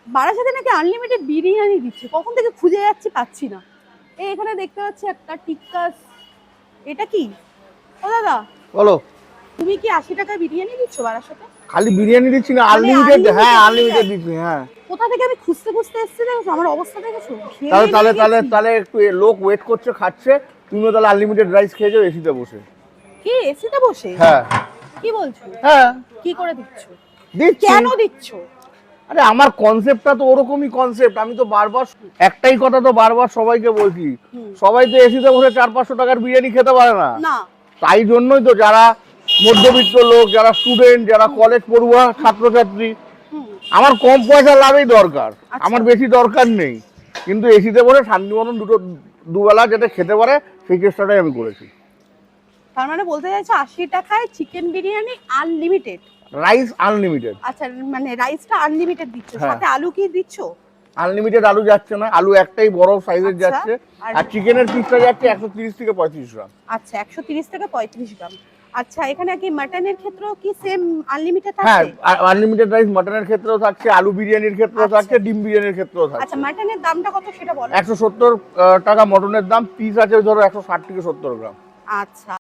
বারাসাতে নাকি আনলিমিটেড বিরিয়ানি দিচ্ছে, কখন থেকে খুঁজে যাচ্ছি পাচ্ছি না। এই এখানে দেখতে পাচ্ছি একটা টিক্কাস, এটা কি? ও দাদা বলো, তুমি কি 80 টাকায় বিরিয়ানি দিচ্ছ বারাসাতে? খালি বিরিয়ানি দিচ্ছি না, মানে আনলিমিটেড। হ্যাঁ, unlimited আনলিমিটেড দিচ্ছি। হ্যাঁ, কোথা থেকে আমি খুঁজতে খুঁজতে এসেছি, দেখো আমার অবস্থা দেখেছো। তাহলে তাহলে তাহলে তাহলে একটু লোক ওয়েট করছে, খাচ্ছে, তুমিও তাহলে আনলিমিটেড রাইস খেয়ে যাও এসিতে বসে। কি এসিতে বসে? হ্যাঁ। কি বলছো? হ্যাঁ, কি করে দিচ্ছ? দিচ্ছি। কেন দিচ্ছ? আরে আমার কনসেপ্টটা তো ওরকমই কনসেপ্ট। আমি তো বারবার একটাই কথা তো বারবার সবাইকে বলছি, সবাই তো এসিতে বসে 400-500 টাকার বিরিয়ানি খেতে পারে না। না, তাই জন্যই তো যারা মধ্যবিত্ত লোক, যারা স্টুডেন্ট, যারা কলেজ পড়ুয়া ছাত্রছাত্রী, আমার কম পয়সা লাভই দরকার, আমার বেশি দরকার নেই। কিন্তু এসিতে বসে শান্তি মতন দুবেলা যেটা খেতে পারে সেই চেষ্টাটাই আমি করেছি। তার মানে বলতে চাইছো 80 টাকায় chicken biryani unlimited, rice unlimited. আচ্ছা মানে রাইসটা আনলিমিটেড দিচ্ছ, হ্যাঁ। সাথে আলু কি দিচ্ছ? আনলিমিটেড আলু যাচ্ছে না, আলু একটাই বড় সাইজের আচ্ছা, যাচ্ছে। আর- আর চিকেনের পিসটা যাচ্ছে 130 থেকে 35 গ্রাম। আচ্ছা 130 থেকে 35 গ্রাম। আচ্ছা এখানে কি মাটনের ক্ষেত্রেও কি সেম আনলিমিটেড হ্যাঁ, আছে? আনলিমিটেড রাইস মাটনের ক্ষেত্রেও থাকছে, আলু বিরিয়ানির ক্ষেত্রেও আচ্ছা। থাকছে, ডিম বিরিয়ানির ক্ষেত্রেও থাকছে। আচ্ছা মাটনের দামটা কত সেটা বলো। 170 টাকা মটনের দাম, পিস আছে ধরো 160 থেকে 70 গ্রাম। আচ্ছা